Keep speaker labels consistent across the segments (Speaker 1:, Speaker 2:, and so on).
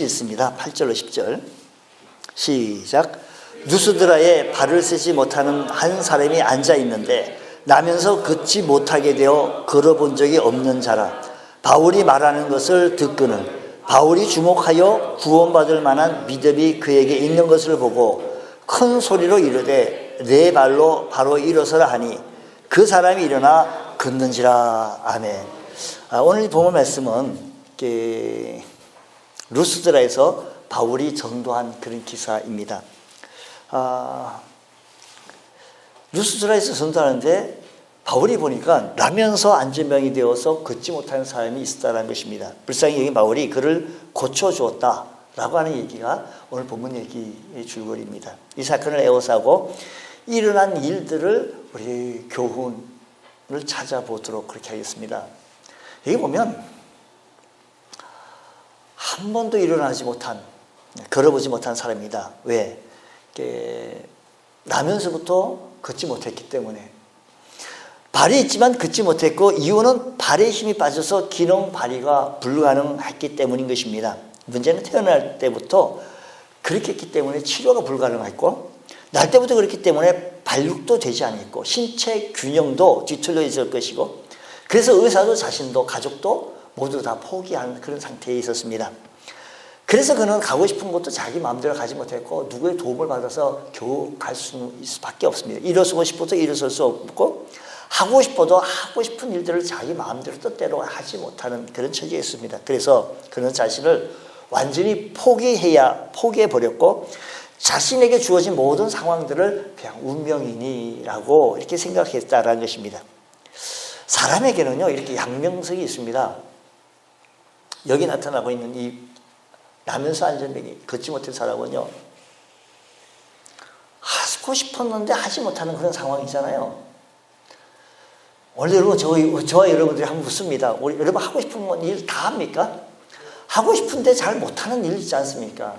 Speaker 1: 있습니다. 8절로 10절 시작. 누스드라에 발을 쓰지 못하는 한 사람이 앉아 있는데 나면서 걷지 못하게 되어 걸어본 적이 없는 자라. 바울이 말하는 것을 듣고는 바울이 주목하여 구원받을 만한 믿음이 그에게 있는 것을 보고 큰 소리로 이르되 내 발로 바로 일어서라 하니 그 사람이 일어나 걷는지라. 아멘. 오늘 본문 말씀은 루스드라에서 바울이 전도한 그런 기사입니다. 루스드라에서 전도하는데 바울이 보니까 나면서 안전병이 되어서 걷지 못하는 사람이 있었다는 것입니다. 불쌍히 여기 바울이 그를 고쳐주었다라고 하는 얘기가 오늘 본문 얘기의 줄거리입니다. 이 사건을 에워싸고 일어난 일들을 우리 교훈을 찾아보도록 그렇게 하겠습니다. 여기 보면 한 번도 일어나지 못한, 걸어보지 못한 사람이다. 왜? 나면서부터 걷지 못했기 때문에. 발이 있지만 걷지 못했고, 이유는 발에 힘이 빠져서 기능 발휘가 불가능했기 때문인 것입니다. 문제는 태어날 때부터 그렇게 했기 때문에 치료가 불가능했고, 날 때부터 그렇기 때문에 발육도 되지 않았고, 신체 균형도 뒤틀려 있을 것이고, 그래서 의사도 자신도 가족도 모두 다 포기한 그런 상태에 있었습니다. 그래서 그는 가고 싶은 곳도 자기 마음대로 가지 못했고 누구의 도움을 받아서 겨우 갈 수밖에 없습니다. 일어서고 싶어도 일어설 수 없고 하고 싶어도 하고 싶은 일들을 자기 마음대로 뜻대로 하지 못하는 그런 처지에 있습니다. 그래서 그는 자신을 완전히 포기해버렸고 자신에게 주어진 모든 상황들을 그냥 운명이니라고 이렇게 생각했다라는 것입니다. 사람에게는요 이렇게 양명성이 있습니다. 여기 나타나고 있는 이 나면서 안전병이 걷지 못한 사람은요 하고 싶었는데 하지 못하는 그런 상황이잖아요. 오늘 여러분 저와 여러분들이 한번 묻습니다. 우리 여러분 하고 싶은 일 다 합니까? 하고 싶은데 잘 못하는 일 있지 않습니까?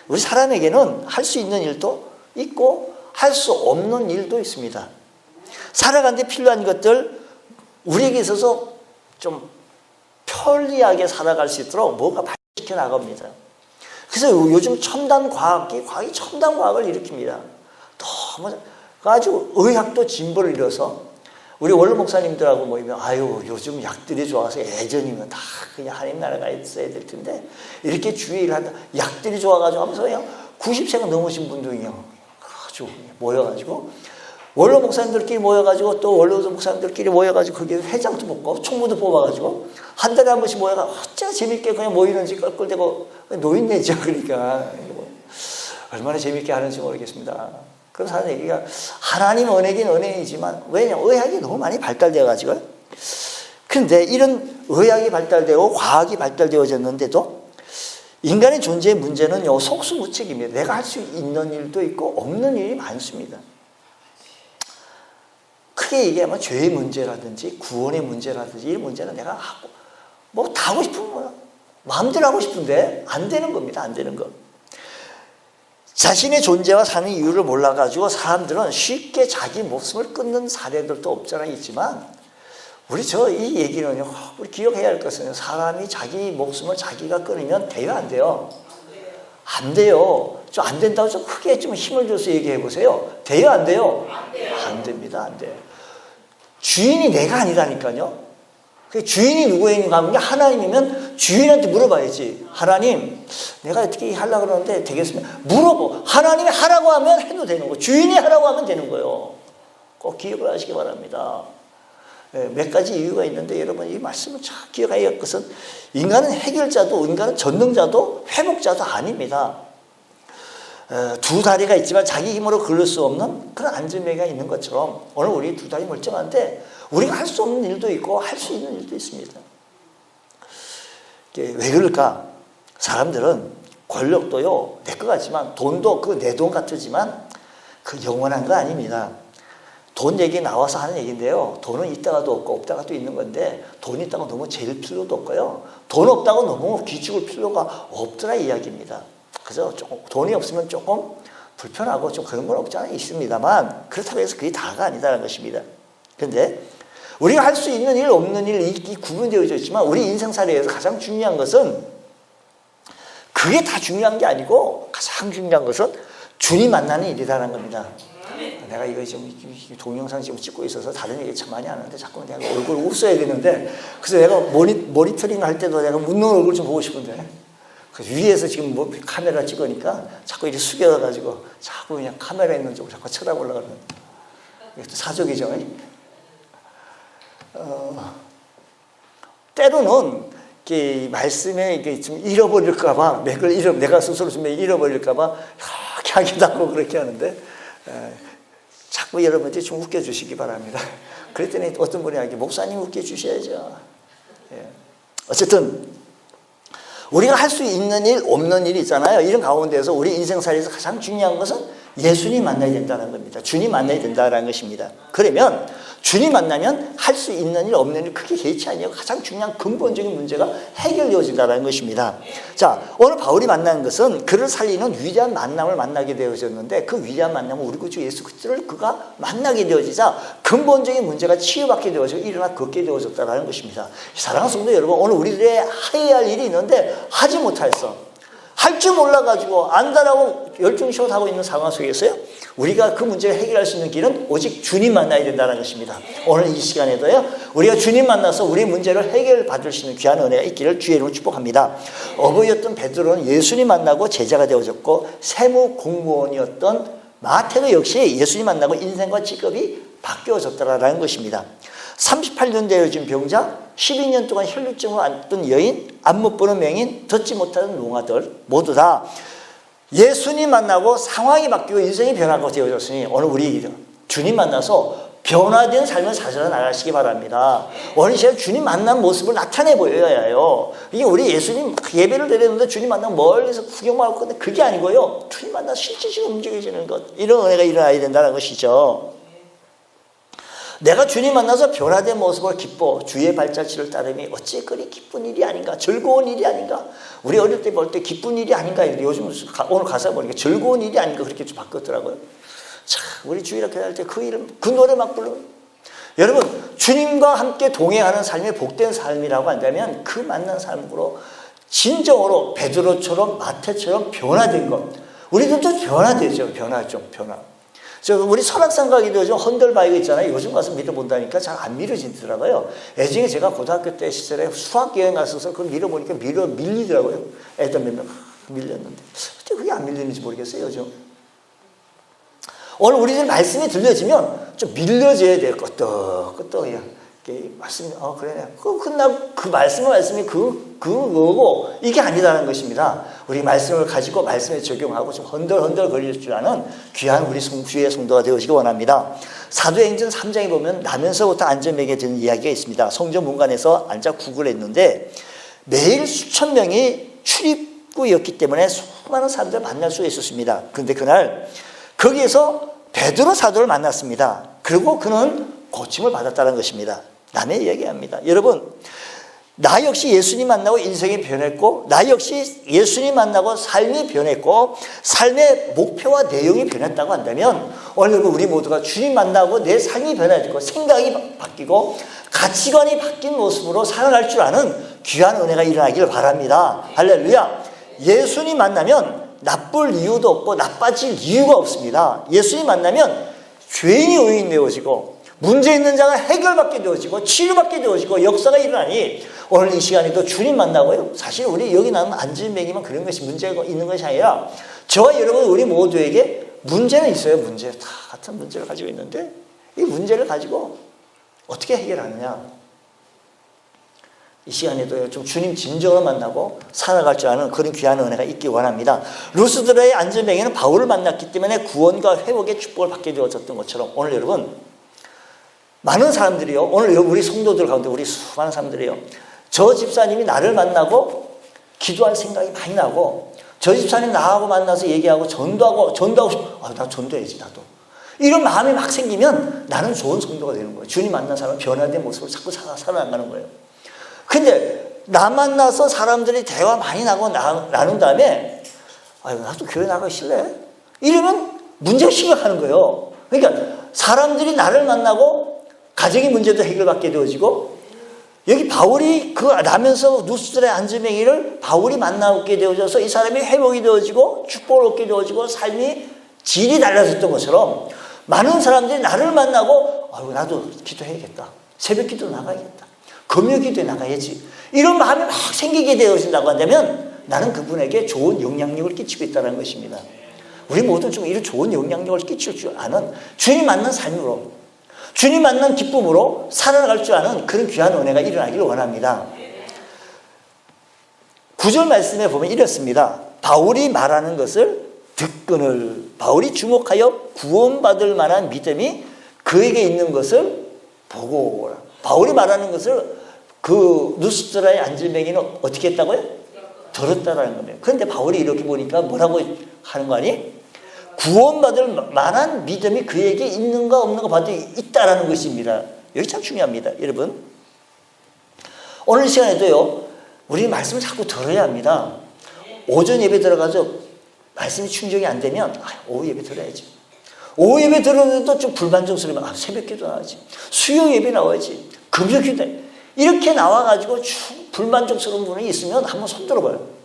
Speaker 1: 우리 사람에게는 할 수 있는 일도 있고 할 수 없는 일도 있습니다. 살아가는데 필요한 것들 우리에게 있어서 좀 편리하게 살아갈 수 있도록 뭐가 발전시켜 나갑니다. 그래서 요즘 과학이 첨단 과학을 일으킵니다. 너무 가지고 의학도 진보를 이뤄서 우리 원로 목사님들하고 모이면 요즘 약들이 좋아서 예전이면 다 그냥 하나님 나라가 있어야 될 텐데 이렇게 주의를 한다. 약들이 좋아가지고 하면서 그냥 90세가 넘으신 분도 그냥 아주 모여가지고 원로 목사님들끼리 모여가지고 또 원로 목사님들끼리 모여가지고 거기에 회장도 뽑고 총무도 뽑아가지고 한 달에 한 번씩 모여가지고 어째 재밌게 그냥 모이는지 껄껄대고 노인네죠. 그러니까 얼마나 재밌게 하는지 모르겠습니다. 그래서 하는 얘기가 하나님 은혜긴 은혜이지만 왜냐 의학이 너무 많이 발달되어가지고 그런데 이런 의학이 발달되고 과학이 발달되어졌는데도 인간의 존재의 문제는 속수무책입니다. 내가 할 수 있는 일도 있고 없는 일이 많습니다. 크게 얘기하면 죄의 문제라든지 구원의 문제라든지 이 문제는 내가 하고 다 하고 싶은 거야. 마음대로 하고 싶은데 안 되는 겁니다. 안 되는 거. 자신의 존재와 사는 이유를 몰라가지고 사람들은 쉽게 자기 목숨을 끊는 사례들도 없잖아 있지만 이 얘기는요. 우리 기억해야 할 것은 사람이 자기 목숨을 자기가 끊으면 돼요 안 돼요? 안 돼요. 좀 안 된다고 좀 크게 좀 힘을 줘서 얘기해 보세요. 돼요 안 돼요? 안 됩니다. 안 돼요. 주인이 내가 아니라니까요. 주인이 누구인가 하면 하나님이면 주인한테 물어봐야지. 하나님 내가 어떻게 하려고 그러는데 되겠습니까? 물어보. 하나님이 하라고 하면 해도 되는 거예요. 주인이 하라고 하면 되는 거예요. 꼭 기억을 하시기 바랍니다. 몇 가지 이유가 있는데 여러분 이 말씀을 잘 기억해야 할 것은 인간은 해결자도 인간은 전능자도 회복자도 아닙니다. 두 다리가 있지만 자기 힘으로 걸을 수 없는 그런 안전뱅이가 있는 것처럼 오늘 우리 두 다리 멀쩡한데 우리가 할 수 없는 일도 있고 할 수 있는 일도 있습니다. 왜 그럴까? 사람들은 권력도요 내 것 같지만 돈도 내 돈 같지만 그 영원한 거 아닙니다. 돈 얘기 나와서 하는 얘기인데요. 돈은 있다가도 없고 없다가 또 있는 건데 돈 있다고 너무 재일 필요도 없고요. 돈 없다고 너무 기죽을 필요가 없더라 이야기입니다. 그래서 돈이 없으면 조금 불편하고 좀 그런 건 없지 않아 있습니다만 그렇다고 해서 그게 다가 아니다라는 것입니다. 그런데 우리가 할 수 있는 일 없는 일 이 구분되어져 있지만 우리 인생살이에서 가장 중요한 것은 그 그게 다 중요한 게 아니고 가장 중요한 것은 주님 만나는 일이라는 겁니다. 내가 이거 지금 동영상 지금 찍고 있어서 다른 얘기 참 많이 하는데 자꾸 내가 얼굴 웃어야 되는데, 그래서 내가 모니터링 할 때도 내가 웃는 얼굴 좀 보고 싶은데, 그래서 위에서 지금 뭐 카메라 찍으니까 자꾸 이렇게 숙여가지고 자꾸 그냥 카메라 있는 쪽으로 자꾸 쳐다보려고 그러는. 이것도 사족이죠. 때로는 이렇게 말씀에 이게 좀 잃어버릴까봐, 내가 스스로 좀 잃어버릴까봐 이렇게 하기도 하고 그렇게 하는데, 자꾸 여러분들이 좀 웃겨주시기 바랍니다. 그랬더니 어떤 분이 이렇게 목사님 웃겨주셔야죠. 어쨌든 우리가 할 수 있는 일, 없는 일이 있잖아요. 이런 가운데서 우리 인생살이에서 가장 중요한 것은 예수님 만나야 된다는 겁니다. 주님 만나야 된다는 것입니다. 그러면 주님 만나면 할 수 있는 일, 없는 일 크게 개의치 아니고 가장 중요한 근본적인 문제가 해결되어진다는 것입니다. 자, 오늘 바울이 만난 것은 그를 살리는 위대한 만남을 만나게 되어졌는데, 그 위대한 만남은 우리 구주 예수 그리스도를 그가 만나게 되어지자 근본적인 문제가 치유받게 되어지고 일어나 걷게 되어졌다는 것입니다. 사랑하는 성도 여러분, 오늘 우리들의 해야 할 일이 있는데 하지 못했어. 할 줄 몰라가지고 안다라고 열중시하고 있는 상황 속에서요, 우리가 그 문제를 해결할 수 있는 길은 오직 주님 만나야 된다는 것입니다. 오늘 이 시간에도요, 우리가 주님 만나서 우리 문제를 해결받을 수 있는 귀한 은혜가 있기를 주의 이름으로 축복합니다. 어부였던 베드로는 예수님 만나고 제자가 되어졌고, 세무 공무원이었던 마태도 역시 예수님 만나고 인생과 직업이 바뀌어졌다라는 것입니다. 38년 되어진 병자, 12년 동안 혈루증을 앓던 여인, 안 못 보는 맹인, 듣지 못하는 농아들 모두 다 예수님 만나고 상황이 바뀌고 인생이 변화가 되어졌으니, 오늘 우리 주님 만나서 변화된 삶을 사셔 나가시기 바랍니다. 오늘 제가 주님 만난 모습을 나타내 보여야 해요. 이게 우리 예수님 예배를 드렸는데 주님 만나면 멀리서 구경만 할 건데 그게 아니고요, 주님 만나서 실질적으로 움직여지는 것, 이런 은혜가 일어나야 된다는 것이죠. 내가 주님 만나서 변화된 모습을 기뻐 주의 발자취를 따르니 어찌 그리 기쁜 일이 아닌가, 즐거운 일이 아닌가. 우리 어릴 때 볼 때 기쁜 일이 아닌가, 요즘 오늘 가사 보니까 즐거운 일이 아닌가 그렇게 좀 바뀌었더라고요. 참, 우리 주일학교 다닐 때 그 이름, 그 노래 막 불러. 여러분, 주님과 함께 동행하는 삶이 복된 삶이라고 한다면 그 만난 삶으로 진정으로 베드로처럼 마태처럼 변화된 것, 우리들도 변화되죠. 변화. 우리 설악산 가기도 요즘 헌들바이거 있잖아요. 요즘 가서 밀어본다니까 잘 안 밀어지더라고요. 예전에 제가 고등학교 때 시절에 수학여행 갔어서 그걸 밀어보니까 밀리더라고요. 애들 몇 명 밀렸는데. 어떻게 그게 안 밀리는지 모르겠어요, 요즘. 오늘 우리들 말씀이 들려지면 좀 밀려져야 돼요. 끄떡. 말씀이, 그래. 그 말씀이 그거고, 이게 아니라는 것입니다. 우리 말씀을 가지고 말씀에 적용하고 좀 헌들헌들 거릴 줄 아는 귀한 우리 주의 성도가 되어지기 원합니다. 사도행전 3장에 보면 나면서부터 안전병에 드는 이야기가 있습니다. 성전 문간에서 앉아 구걸을 했는데 매일 수천 명이 출입구였기 때문에 수많은 사람들을 만날 수가 있었습니다. 그런데 그날 거기에서 베드로 사도를 만났습니다. 그리고 그는 고침을 받았다는 것입니다. 남의 이야기합니다. 여러분, 나 역시 예수님 만나고 인생이 변했고, 나 역시 예수님 만나고 삶이 변했고, 삶의 목표와 내용이 변했다고 한다면 오늘 우리 모두가 주님 만나고 내 삶이 변화되고 생각이 바뀌고 가치관이 바뀐 모습으로 살아갈 줄 아는 귀한 은혜가 일어나기를 바랍니다. 할렐루야. 예수님 만나면 나쁠 이유도 없고 나빠질 이유가 없습니다. 예수님 만나면 죄인이 의인되어지고 문제 있는 자가 해결받게 되어지고 치유받게 되어지고 역사가 일어나니, 오늘 이 시간에도 주님 만나고요, 사실 우리 여기 나는 안진뱅이만 그런 것이 문제가 있는 것이 아니라 저와 여러분 우리 모두에게 문제는 있어요. 문제 다 같은 문제를 가지고 있는데 이 문제를 가지고 어떻게 해결하느냐, 이 시간에도 좀 주님 진정으로 만나고 살아갈 줄 아는 그런 귀한 은혜가 있기 원합니다. 루스드라의 안진뱅이는 바울을 만났기 때문에 구원과 회복의 축복을 받게 되어졌던 것처럼 오늘 여러분 많은 사람들이요, 오늘 우리 성도들 가운데 우리 수많은 사람들이요, 저 집사님이 나를 만나고 기도할 생각이 많이 나고, 저 집사님 나하고 만나서 얘기하고 전도하고 싶어. 나 전도해야지 나도. 이런 마음이 막 생기면 나는 좋은 성도가 되는 거예요. 주님 만난 사람은 변화된 모습으로 자꾸 살아나가는 거예요. 근데 나 만나서 사람들이 대화 많이 나눈 다음에 나도 교회 나가기 싫네, 이러면 문제가 심각하는 거예요. 그러니까 사람들이 나를 만나고 가정의 문제도 해결받게 되어지고 여기 바울이 그 나면서 누스드라의 안즈맹이를 바울이 만나게 되어져서 이 사람이 회복이 되어지고 축복을 얻게 되어지고 삶이 질이 달라졌던 것처럼 많은 사람들이 나를 만나고 나도 기도해야겠다. 새벽 기도 나가야겠다. 금요 기도에 나가야지. 이런 마음이 막 생기게 되어진다고 한다면 나는 그분에게 좋은 영향력을 끼치고 있다는 것입니다. 우리 모두 좀 이런 좋은 영향력을 끼칠 줄 아는 주님 만난 삶으로 주님 만난 기쁨으로 살아갈 줄 아는 그런 귀한 은혜가 일어나기를 원합니다. 9절 말씀에 보면 이렇습니다. 바울이 말하는 것을 듣거늘 바울이 주목하여 구원받을 만한 믿음이 그에게 있는 것을 보고 바울이 말하는 것을 그 누스드라의 안질뱅이는 어떻게 했다고요? 들었다라는 겁니다. 그런데 바울이 이렇게 보니까 뭐라고 하는 거 아니? 구원받을 만한 믿음이 그에게 있는가 없는가 봐도 있다라는 것입니다. 여기 참 중요합니다. 여러분 오늘 시간에도요 우리 말씀을 자꾸 들어야 합니다. 오전 예배 들어가서 말씀이 충족이 안 되면 오후 예배 들어야지. 오후 예배 들었는데도 좀 불만족스러우면 새벽 기도 나와야지. 수요 예배 나와야지. 금요 기도 이렇게 나와가지고 불만족스러운 분이 있으면 한번 손 들어봐요.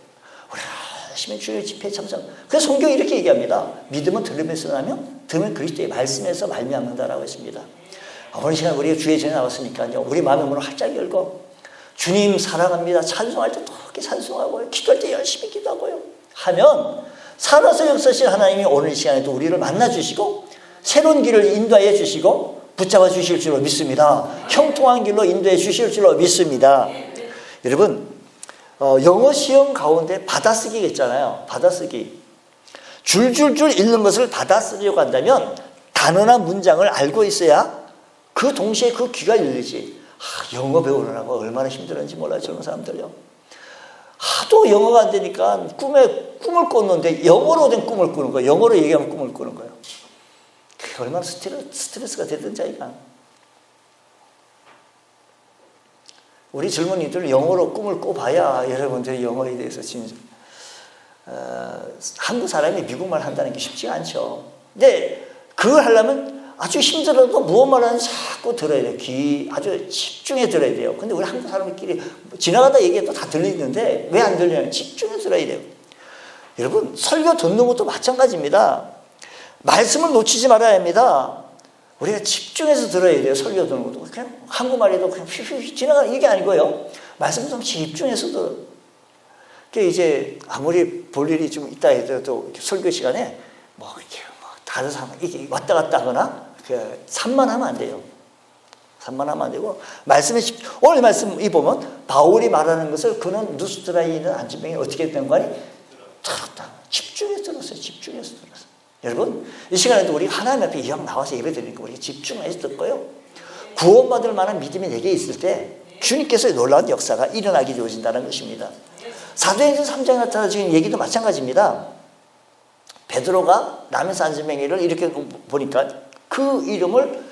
Speaker 1: 열심히 주일 집회에 참석. 그래서 성경이 이렇게 얘기합니다. 믿음은 들으면서 나면 들으면 그리스도의 말씀에서 말미암는다라고 했습니다. 오늘 시간 우리가 주의 전에 나왔으니까요. 우리 마음의 문을 활짝 열고 주님 사랑합니다. 찬송할 때 그렇게 찬송하고요. 기도할 때 열심히 기도하고요. 하면 살아서 역사실 하나님이 오늘 시간에도 우리를 만나주시고 새로운 길을 인도해 주시고 붙잡아 주실 줄로 믿습니다. 형통한 길로 인도해 주실 줄로 믿습니다. 여러분 영어 시험 가운데 받아쓰기가 있잖아요. 받아쓰기. 줄줄줄 읽는 것을 받아쓰려고 한다면 단어나 문장을 알고 있어야 그 동시에 그 귀가 열리지. 영어 배우느라고 얼마나 힘들었는지 몰라요. 저런 사람들요. 하도 영어가 안 되니까 꿈을 꿨는데 영어로 된 꿈을 꾸는 거예요. 영어로 얘기하면 꿈을 꾸는 거예요. 그게 얼마나 스트레스가 되든지 아이가. 우리 젊은이들 영어로 꿈을 꿔봐야 여러분들이 영어에 대해서 진짜 한국 사람이 미국말 한다는 게 쉽지가 않죠. 근데 그걸 하려면 아주 힘들어도 무엇만 하는지 자꾸 들어야 돼요. 아주 집중해 들어야 돼요. 근데 우리 한국 사람들끼리 지나가다 얘기해도 다 들리는데 왜 안 들리냐면 집중해 들어야 돼요. 여러분 설교 듣는 것도 마찬가지입니다. 말씀을 놓치지 말아야 합니다. 우리가 집중해서 들어야 돼요. 설교 듣는 것도. 그냥 한국말에도 그냥 휘휘 지나가는 이게 아니고요. 말씀 좀 집중해서 들어. 그게 이제 아무리 볼 일이 좀 있다 해도 설교 시간에 이렇게 다른 사람 이게 왔다 갔다 하거나 산만하면 안 돼요. 산만하면 안 되고 오늘 말씀 이 보면 바울이 말하는 것을 그는 누스드라에 있는 안진뱅이 어떻게 된 거 아니? 들었다. 집중해서 들었어요. 집중해서 들었어요. 여러분 이 시간에도 우리 하나님 앞에 이왕 나와서 예배 드리니까 우리가 집중해서 듣고요. 구원받을 만한 믿음이 내게 있을 때 주님께서의 놀라운 역사가 일어나게 되어진다는 것입니다. 사도행전 3장에 나타나는 얘기도 마찬가지입니다. 베드로가 남에서 안진뱅이를 이렇게 보니까 그 이름을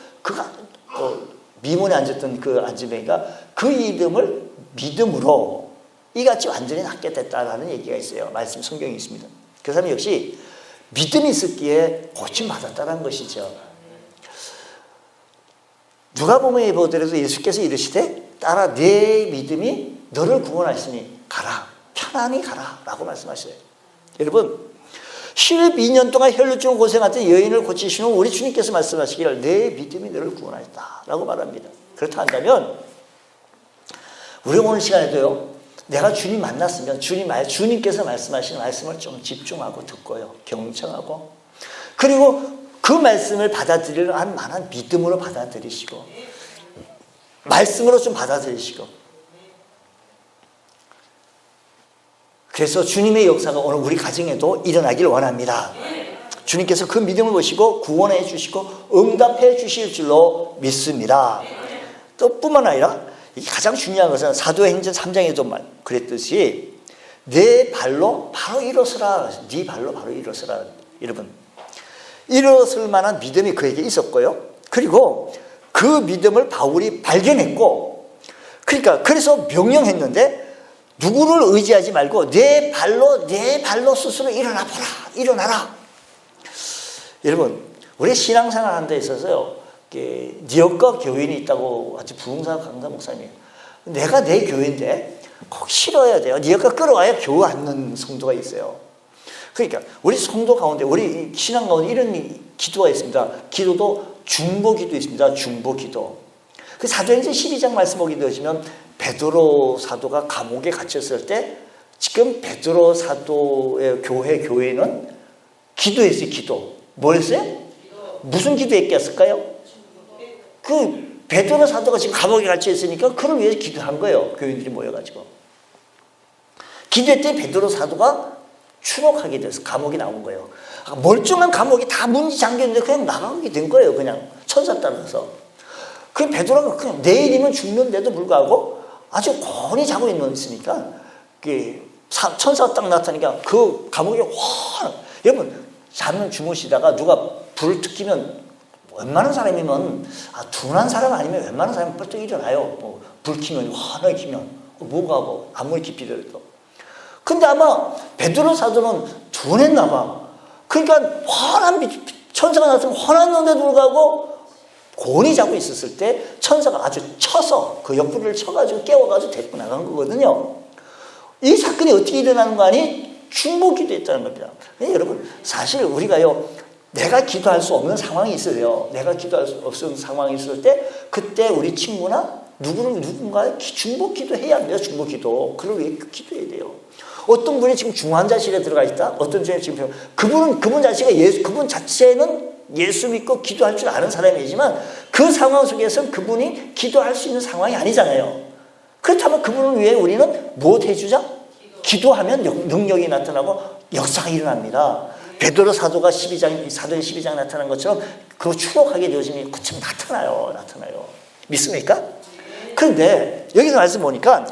Speaker 1: 미문에 앉았던 그 안진뱅이가 그 이름을 믿음으로 이같이 완전히 낫게 됐다라는 얘기가 있어요. 말씀 성경이 있습니다. 그 사람이 역시 믿음이 있었기에 고침받았다는 것이죠. 누가복음에 보더라도 예수께서 이르시되 따라 내 믿음이 너를 구원하시니 가라 편안히 가라 라고 말씀하셔요. 여러분 12년 동안 혈루증 고생했던 여인을 고치시는 우리 주님께서 말씀하시기를 내 믿음이 너를 구원하였다 라고 말합니다. 그렇다 한다면 우리 오늘 시간에도요 내가 주님 만났으면 주님께서 말씀하시는 말씀을 좀 집중하고 듣고요. 경청하고 그리고 그 말씀을 받아들일 만한 믿음으로 받아들이시고 말씀으로 좀 받아들이시고 그래서 주님의 역사가 오늘 우리 가정에도 일어나길 원합니다. 주님께서 그 믿음을 보시고 구원해 주시고 응답해 주실 줄로 믿습니다. 또 뿐만 아니라 가장 중요한 것은 사도행전 3장에도 그랬듯이 내 발로 바로 일어서라. 네 발로 바로 일어서라. 여러분 일어설 만한 믿음이 그에게 있었고요. 그리고 그 믿음을 바울이 발견했고 그래서 명령했는데 누구를 의지하지 말고 내 발로 스스로 일어나라. 여러분 우리 신앙생활 하는 데 있어서요 뉴욕과 교인이 있다고 아주 부흥사 강사 목사님이 내가 내 교회인데 꼭 실어야 돼요. 네가 끌어와야 교회 앉는 성도가 있어요. 그러니까 우리 성도 가운데, 우리 신앙 가운데 이런 기도가 있습니다. 기도도 중보기도 있습니다. 중보기도. 그 사도행전 12장 말씀 보게 되시면 베드로 사도가 감옥에 갇혔을 때 지금 베드로 사도의 교회는 기도했어요. 기도. 뭐 했어요? 무슨 기도했겠을까요? 그 베드로 사도가 지금 감옥에 갇혀 있으니까 그를 위해서 기도한 거예요. 교인들이 모여가지고. 기도했더니 베드로 사도가 추록하게 돼서 감옥에 나온 거예요. 멀쩡한 감옥이 다 문이 잠겼는데 그냥 나가게 된 거예요. 그냥 천사 따라서. 그 베드로가 그냥 내일이면 죽는데도 불구하고 아주 곤히 자고 있으니까 천사가 딱 나타나니까 그 감옥에 확, 여러분 주무시다가 누가 불을 켜면 웬만한 사람이면, 둔한 사람 아니면 웬만한 사람은 벌떡 일어나요. 불 켜면, 환하게 켜면 뭐가 뭐 아무리 깊이 들어도. 근데 아마 베드로 사도는 둔했나 봐. 그러니까 환한 천사가 나타나서 환한데도 불구하고 곤히 자고 있었을 때 천사가 아주 쳐서 그 옆구리를 쳐가지고 깨워가지고 데리고 나간 거거든요. 이 사건이 어떻게 일어나는 거 아니? 중보기도 했다는 겁니다. 여러분 사실 우리가요, 내가 기도할 수 없는 상황이 있어요. 내가 기도할 수 없는 상황이 있을 때 그때 우리 친구나 누군가의 중보기도 해야 합니다. 중보기도. 그걸 왜 기도해야 돼요? 어떤 분이 지금 중환자실에 들어가 있다. 어떤 분이 지금 그분 자체가 그분 자체는 예수 믿고 기도할 줄 아는 사람이지만 그 상황 속에서는 그분이 기도할 수 있는 상황이 아니잖아요. 그렇다면 그분을 위해 우리는 무엇 해주자? 기도하면 능력이 나타나고 역사가 일어납니다. 베드로 사도가 사도행 12장 나타난 것처럼 그거 추록하게 되어지면 그처럼 나타나요. 믿습니까? 그런데 여기서 말씀 보니까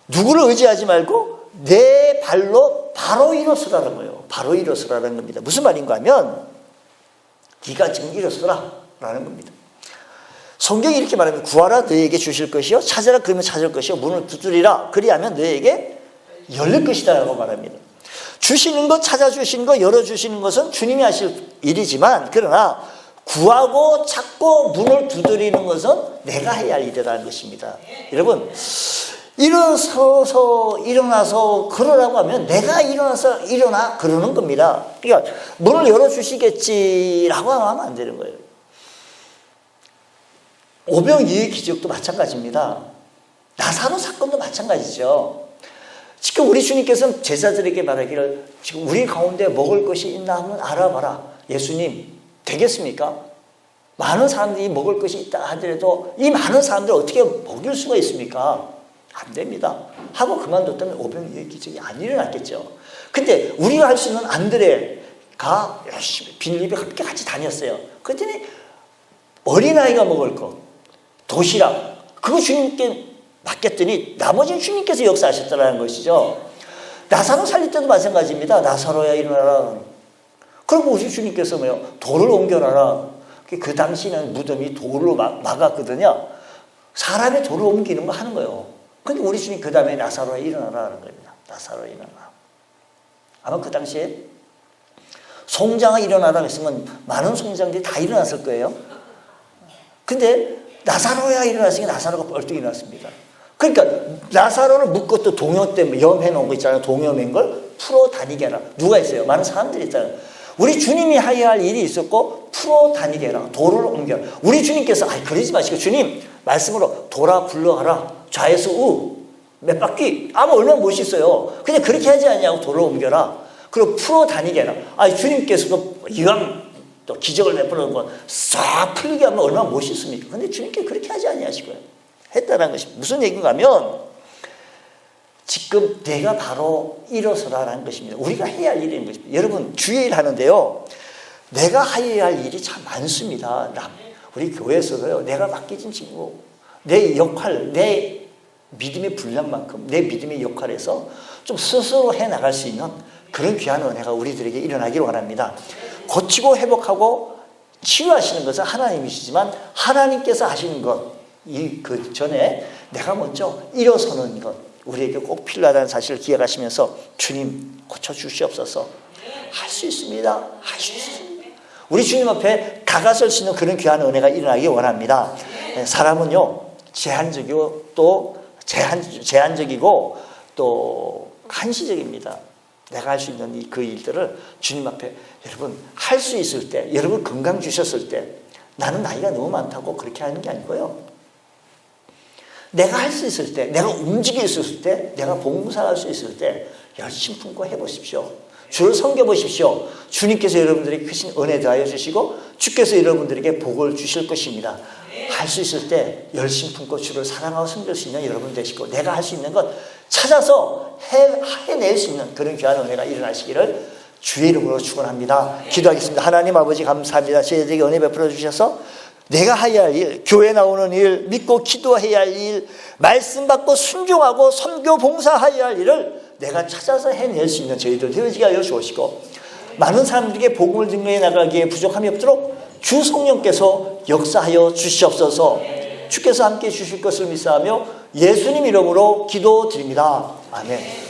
Speaker 1: 누구를 의지하지 말고 내 발로 바로 일어서라는 거예요. 바로 일어서라는 겁니다. 무슨 말인가 하면 네가 지금 일어서라라는 겁니다. 성경이 이렇게 말합니다. 구하라 너에게 주실 것이요, 찾아라 그러면 찾을 것이요, 문을 두드리라 그리하면 너에게 열릴 것이다 라고 말합니다. 주시는 것, 찾아주시는 것, 열어주시는 것은 주님이 하실 일이지만 그러나 구하고 찾고 문을 두드리는 것은 내가 해야 할 일이라는 것입니다. 여러분 일어나서 그러라고 하면 내가 일어나 그러는 겁니다. 그러니까 문을 열어주시겠지라고 하면 안 되는 거예요. 오병이의 기적도 마찬가지입니다. 나사로 사건도 마찬가지죠. 지금 우리 주님께서는 제자들에게 말하기를 지금 우리 가운데 먹을 것이 있나 하면 알아봐라. 예수님 되겠습니까? 많은 사람들이 먹을 것이 있다 하더라도 이 많은 사람들을 어떻게 먹일 수가 있습니까? 안 됩니다. 하고 그만뒀다면 오병이의 기적이 안 일어났겠죠. 근데 우리가 할 수 있는 안드레가 열심히 빌립이 함께 같이 다녔어요. 그랬더니 어린아이가 먹을 것, 도시락, 그거 주님께 맡겼더니 나머지는 주님께서 역사하셨다는 것이죠. 나사로 살릴 때도 마찬가지입니다. 나사로야 일어나라. 그리고 우리 주님께서 돌을 옮겨놔라. 그 당시는 무덤이 돌로 막았거든요. 사람이 돌을 옮기는 거 하는 거예요. 근데 우리 주님 그 다음에 나사로야 일어나라는 겁니다. 나사로야 일어나라. 아마 그 당시에 송장아 일어나라고 했으면 많은 송장들이 다 일어났을 거예요. 근데 나사로야 일어났으니까 나사로가 벌떡 일어났습니다. 그러니까 나사로를 묶고 또 동요 때문에 염해 놓은 거 있잖아요. 동여맨 걸 풀어 다니게 하라. 누가 있어요? 많은 사람들이 있잖아요. 우리 주님이 해야 할 일이 있었고 풀어 다니게 해라. 돌을 옮겨라. 우리 주님께서 그러지 마시고 주님 말씀으로 돌아 굴러가라. 좌에서 우 몇 바퀴. 얼마나 멋있어요. 그냥 그렇게 하지 않냐고 돌을 옮겨라. 그리고 풀어 다니게 해라. 주님께서도 이왕 또 기적을 베풀는 건 싹 풀리게 하면 얼마나 멋있습니까? 근데 주님께 그렇게 하지 아니하시고요. 했다는 것이 무슨 얘기인가 하면 지금 내가 바로 일어서라는 것입니다. 우리가 해야 할 일인 것입니다. 여러분 주의 일 하는데요. 내가 해야 할 일이 참 많습니다. 우리 교회에서도요. 내가 맡겨진 친구, 내 역할, 내 믿음의 분량만큼 내 믿음의 역할에서 좀 스스로 해나갈 수 있는 그런 귀한 은혜가 우리들에게 일어나기를 원합니다. 고치고 회복하고 치유하시는 것은 하나님이시지만 하나님께서 하시는 것, 그 전에 내가 먼저 일어서는 것, 우리에게 꼭 필요하다는 사실을 기억하시면서 주님 고쳐주시옵소서. 할 수 있습니다. 할 수 있습니다. 우리 주님 앞에 다가설 수 있는 그런 귀한 은혜가 일어나기 원합니다. 사람은요 제한적이고 또 제한적이고 또 한시적입니다. 내가 할 수 있는 그 일들을 주님 앞에 여러분 할 수 있을 때, 여러분 건강 주셨을 때, 나는 나이가 너무 많다고 그렇게 하는 게 아니고요. 내가 할 수 있을 때, 내가 움직일 수 있을 때, 내가 봉사할 수 있을 때 열심 품고 해보십시오. 주를 섬겨보십시오. 주님께서 여러분들에게 크신 은혜 더하여 주시고 주께서 여러분들에게 복을 주실 것입니다. 할 수 있을 때 열심 품고 주를 사랑하고 섬길 수 있는 여러분 되시고, 내가 할 수 있는 것 찾아서 해낼 수 있는 그런 귀한 은혜가 일어나시기를 주의 이름으로 축원합니다. 기도하겠습니다. 하나님 아버지 감사합니다. 저희에게 은혜 베풀어 주셔서 내가 해야 할 일, 교회 나오는 일, 믿고 기도해야 할 일, 말씀 받고 순종하고 선교 봉사해야 할 일을 내가 찾아서 해낼 수 있는 저희들 되어지게 하여 주시고, 많은 사람들에게 복음을 증거해 나가기에 부족함이 없도록 주 성령께서 역사하여 주시옵소서. 주께서 함께 주실 것을 믿사하며 예수님 이름으로 기도드립니다. 아멘.